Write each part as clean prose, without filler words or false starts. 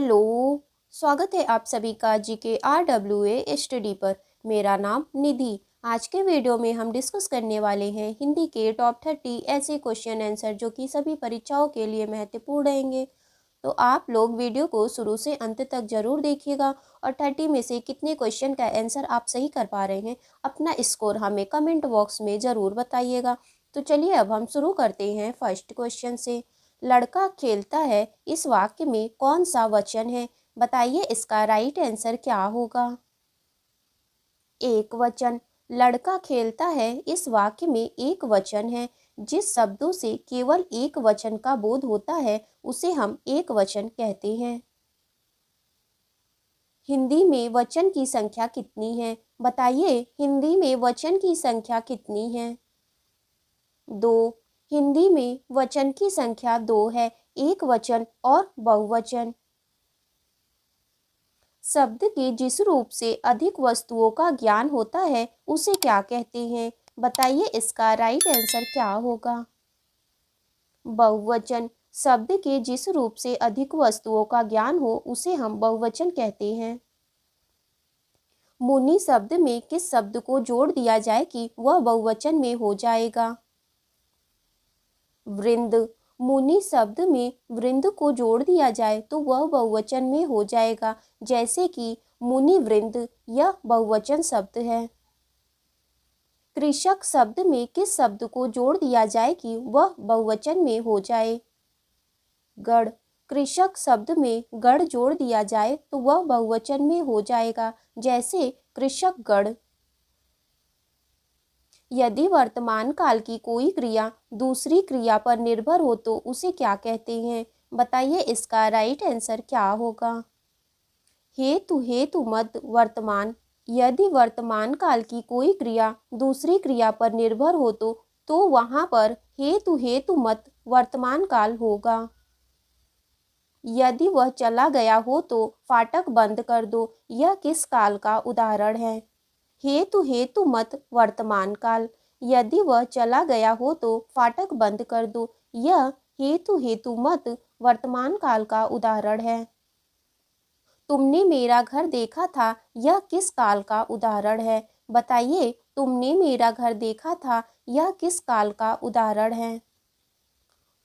Hello, स्वागत है आप सभी का GKRWA स्टडी पर। मेरा नाम निधि। आज के वीडियो में हम डिस्कस करने वाले हैं हिंदी के टॉप 30 ऐसे क्वेश्चन आंसर जो कि सभी परीक्षाओं के लिए महत्वपूर्ण रहेंगे। तो आप लोग वीडियो को शुरू से अंत तक जरूर देखिएगा और 30 में से कितने क्वेश्चन का आंसर आप सही कर पा रहे हैं, अपना स्कोर हमें कमेंट बॉक्स में ज़रूर बताइएगा। तो चलिए अब हम शुरू करते हैं फर्स्ट क्वेश्चन से। लड़का खेलता है, इस वाक्य में कौन सा वचन है? बताइए इसका राइट आंसर क्या होगा। एक वचन। लड़का खेलता है, इस वाक्य में एक वचन है। जिस शब्दों से केवल एक वचन का बोध होता है उसे हम एक वचन कहते हैं। हिंदी में वचन की संख्या कितनी है? बताइए हिंदी में वचन की संख्या कितनी है? 2। हिंदी में वचन की संख्या 2 है, एक वचन और बहुवचन। शब्द के जिस रूप से अधिक वस्तुओं का ज्ञान होता है उसे क्या कहते हैं? बताइए इसका राइट आंसर क्या होगा। बहुवचन। शब्द के जिस रूप से अधिक वस्तुओं का ज्ञान हो उसे हम बहुवचन कहते हैं। मुनि शब्द में किस शब्द को जोड़ दिया जाए कि वह बहुवचन में हो जाएगा? वृंद। मुनि शब्द में वृंद को जोड़ दिया जाए तो वह बहुवचन में हो जाएगा, जैसे कि मुनि वृंद यह बहुवचन शब्द है। कृषक शब्द में किस शब्द को जोड़ दिया जाए कि वह बहुवचन में हो जाए? गढ़। कृषक शब्द में गढ़ जोड़ दिया जाए तो वह बहुवचन में हो जाएगा, जैसे कृषकगढ़। यदि वर्तमान काल की कोई क्रिया दूसरी क्रिया पर निर्भर हो तो उसे क्या कहते हैं? बताइए इसका राइट आंसर क्या होगा। हेतु हेतु मत वर्तमान। यदि वर्तमान काल की कोई क्रिया दूसरी क्रिया पर निर्भर हो तो वहां पर हेतु हेतु मत वर्तमान काल होगा। यदि वह चला गया हो तो फाटक बंद कर दो, यह किस काल का उदाहरण है? हेतु हेतु मत वर्तमान काल। यदि वह चला गया हो तो फाटक बंद कर दो, यह हेतु हेतु मत वर्तमान काल का उदाहरण है। तुमने मेरा घर देखा था, यह किस काल का उदाहरण है? बताइए तुमने मेरा घर देखा था यह किस काल का उदाहरण है?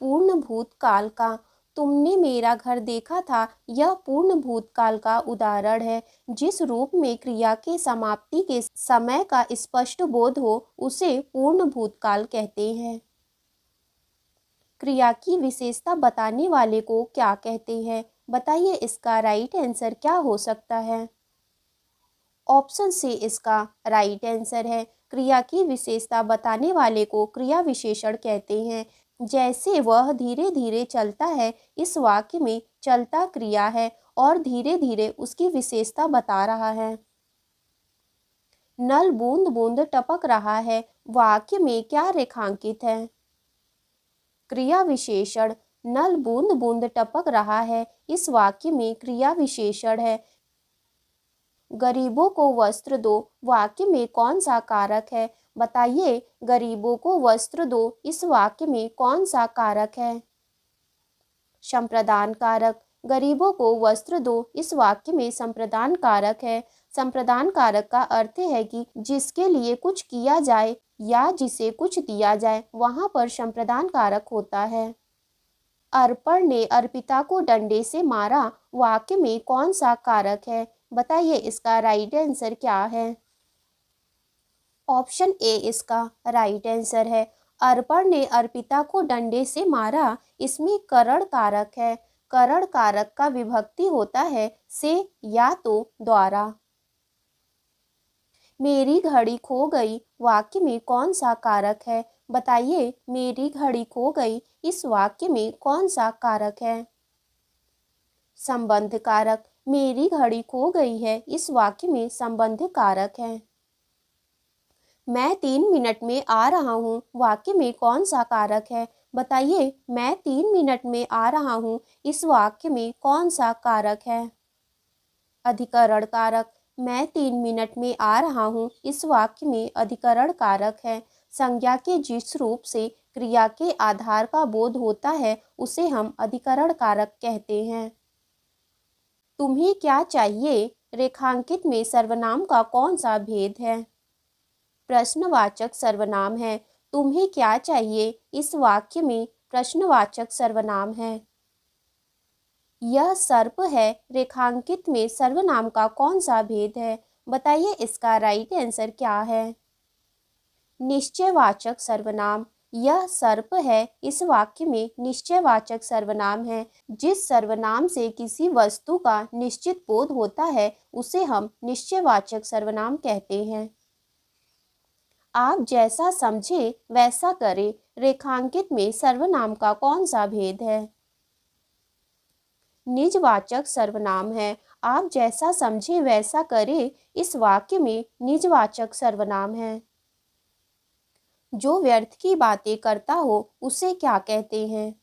पूर्ण भूतकाल का। तुमने मेरा घर देखा था यह पूर्ण भूतकाल का उदाहरण है। जिस रूप में क्रिया के समाप्ति के समय का स्पष्ट बोध हो उसे पूर्ण भूतकाल कहते हैं। क्रिया की विशेषता बताने वाले को क्या कहते हैं? बताइए इसका राइट आंसर क्या हो सकता है। ऑप्शन से इसका राइट आंसर है। क्रिया की विशेषता बताने वाले को क्रिया विशेषण कहते हैं। जैसे वह धीरे धीरे चलता है, इस वाक्य में चलता क्रिया है और धीरे धीरे उसकी विशेषता बता रहा है। नल बूंद बूंद टपक रहा है, वाक्य में क्या रेखांकित है? क्रिया विशेषण। नल बूंद बूंद टपक रहा है, इस वाक्य में क्रिया विशेषण है। गरीबों को वस्त्र दो, वाक्य में कौन सा कारक है? बताइए गरीबों को वस्त्र दो इस वाक्य में कौन सा कारक है? संप्रदान कारक। गरीबों को वस्त्र दो इस वाक्य में संप्रदान कारक है। संप्रदान कारक का अर्थ है कि जिसके लिए कुछ किया जाए या जिसे कुछ दिया जाए वहां पर संप्रदान कारक होता है। अर्पण ने अर्पिता को डंडे से मारा, वाक्य में कौन सा कारक है? बताइए इसका राइट आंसर क्या है। ऑप्शन ए इसका राइट आंसर है। अर्पण ने अर्पिता को डंडे से मारा, इसमें करण कारक है। करण कारक का विभक्ति होता है से या तो द्वारा। मेरी घड़ी खो गई, वाक्य में कौन सा कारक है? बताइए मेरी घड़ी खो गई इस वाक्य में कौन सा कारक है? संबंध कारक। मेरी घड़ी खो गई है इस वाक्य में संबंध कारक है। मैं 3 मिनट में आ रहा हूँ, वाक्य में कौन सा कारक है? बताइए मैं 3 मिनट में आ रहा हूँ इस वाक्य में कौन सा कारक है? अधिकरण कारक। मैं 3 मिनट में आ रहा हूँ इस वाक्य में अधिकरण कारक है। संज्ञा के जिस रूप से क्रिया के आधार का बोध होता है उसे हम अधिकरण कारक कहते हैं। तुम्हें क्या चाहिए रेखांकित में सर्वनाम का कौन सा भेद है? प्रश्नवाचक सर्वनाम है। तुम्हें क्या चाहिए इस वाक्य में प्रश्नवाचक सर्वनाम है। यह सर्प है रेखांकित में सर्वनाम का कौन सा भेद है? बताइए इसका राइट आंसर क्या है? निश्चयवाचक सर्वनाम। यह सर्प है इस वाक्य में निश्चयवाचक सर्वनाम है। जिस सर्वनाम से किसी वस्तु का निश्चित बोध होता है उसे हम निश्चयवाचक सर्वनाम कहते हैं। आप जैसा समझे वैसा करें रेखांकित में सर्वनाम का कौन सा भेद है? निजवाचक सर्वनाम है। आप जैसा समझे वैसा करें इस वाक्य में निजवाचक सर्वनाम है। जो व्यर्थ की बातें करता हो उसे क्या कहते हैं?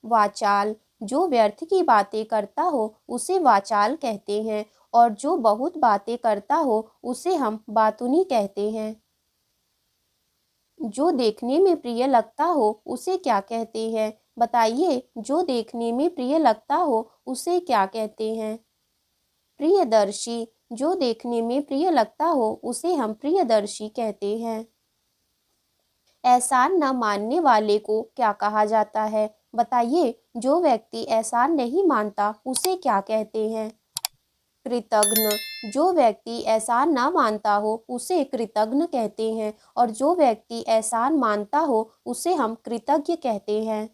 वाचाल। जो व्यर्थ की बातें करता हो उसे वाचाल कहते हैं और जो बहुत बातें करता हो उसे हम बातुनी कहते हैं। जो देखने में प्रिय लगता हो उसे क्या कहते हैं? बताइए, जो देखने में प्रिय लगता हो उसे क्या कहते हैं? प्रियदर्शी। जो देखने में प्रिय लगता हो उसे हम प्रियदर्शी कहते हैं। एहसान न मानने वाले को क्या कहा जाता है? बताइए, जो व्यक्ति एहसान नहीं मानता उसे क्या कहते हैं? कृतघ्न। जो व्यक्ति एहसान ना मानता हो उसे कृतघ्न कहते हैं और जो व्यक्ति एहसान मानता हो उसे हम कृतज्ञ कहते हैं।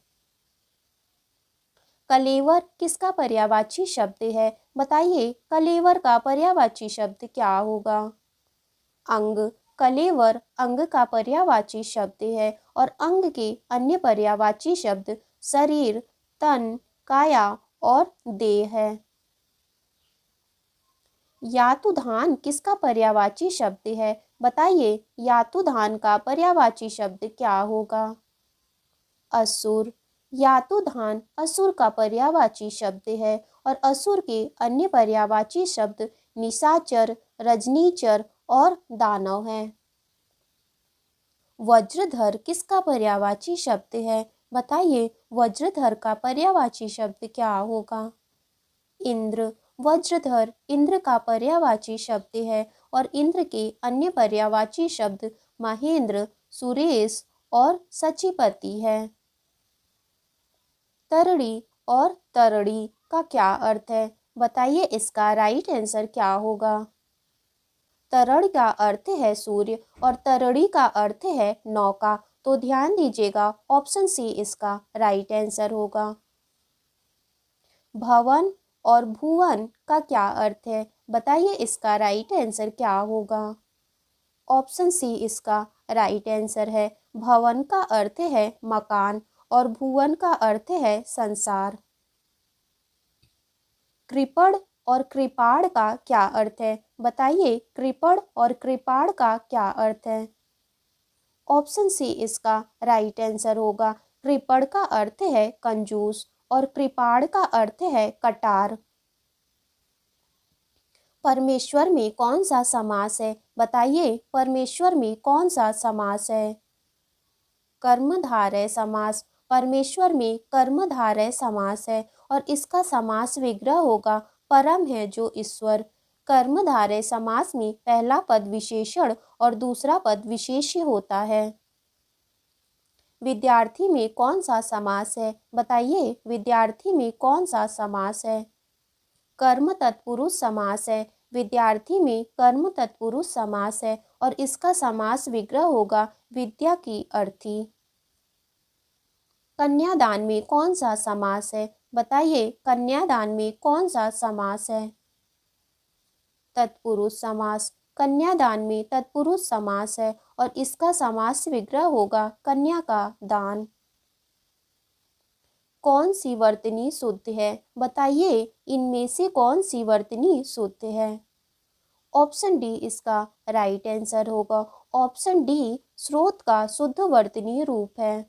कलेवर किसका पर्यायवाची शब्द है? बताइए, कलेवर का पर्यायवाची शब्द क्या होगा? अंग। कलेवर अंग का पर्यायवाची शब्द है और अंग के अन्य पर्यायवाची शब्द शरीर, तन, काया और देह है। यातुधान किसका पर्यायवाची शब्द है? बताइए, यातुधान का पर्यायवाची शब्द क्या होगा? असुर। यातुधान असुर का पर्यायवाची शब्द है और असुर के अन्य पर्यायवाची शब्द निशाचर, रजनीचर और दानव हैं। वज्रधर किसका पर्यायवाची शब्द है? बताइए, वज्रधर का पर्यायवाची शब्द क्या होगा? इंद्र। वज्रधर इंद्र का पर्यायवाची शब्द है और इंद्र के अन्य पर्यायवाची शब्द महेंद्र, सुरेश और सचिपति है। तरड़ी और तरड़ी का क्या अर्थ है? बताइए इसका राइट आंसर क्या होगा? तरड़ का अर्थ है सूर्य और तरड़ी का अर्थ है नौका। तो ध्यान दीजिएगा, ऑप्शन सी इसका राइट आंसर होगा। भवन और भुवन का क्या अर्थ है? बताइए इसका राइट आंसर क्या होगा? ऑप्शन सी इसका राइट आंसर है। भवन का अर्थ है मकान और भुवन का अर्थ है संसार। कृपण और कृपाण का क्या अर्थ है? बताइए, कृपण और कृपाण का क्या अर्थ है? ऑप्शन सी इसका राइट आंसर होगा। कृपण का अर्थ है कंजूस और कृपाण का अर्थ है कटार। परमेश्वर में कौन सा समास है? बताइए, परमेश्वर में कौन सा समास है? कर्मधारय समास। परमेश्वर में कर्मधारय समास है और इसका समास विग्रह होगा परम है जो ईश्वर। कर्मधारय समास में पहला पद विशेषण और दूसरा पद विशेष्य होता है। विद्यार्थी में कौन सा समास है? बताइए, विद्यार्थी में कौन सा समास है? कर्म तत्पुरुष समास है। विद्यार्थी में कर्म तत्पुरुष समास है और इसका समास विग्रह होगा विद्या की अर्थी। कन्यादान में कौन सा समास है? बताइए, कन्यादान में कौन सा समास है? तत्पुरुष समास। कन्यादान में तत्पुरुष समास है और इसका समास विग्रह होगा कन्या का दान। कौन सी वर्तनी शुद्ध है? बताइए, इनमें से कौन सी वर्तनी शुद्ध है? ऑप्शन डी इसका राइट आंसर होगा। ऑप्शन डी स्रोत का शुद्ध वर्तनी रूप है।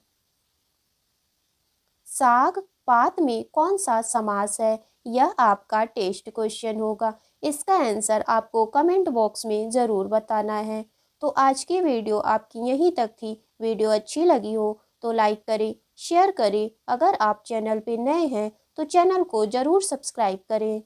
साग पात में कौन सा समास है? यह आपका टेस्ट क्वेश्चन होगा। इसका आंसर आपको कमेंट बॉक्स में ज़रूर बताना है। तो आज की वीडियो आपकी यहीं तक थी। वीडियो अच्छी लगी हो तो लाइक करें, शेयर करें। अगर आप चैनल पे नए हैं तो चैनल को ज़रूर सब्सक्राइब करें।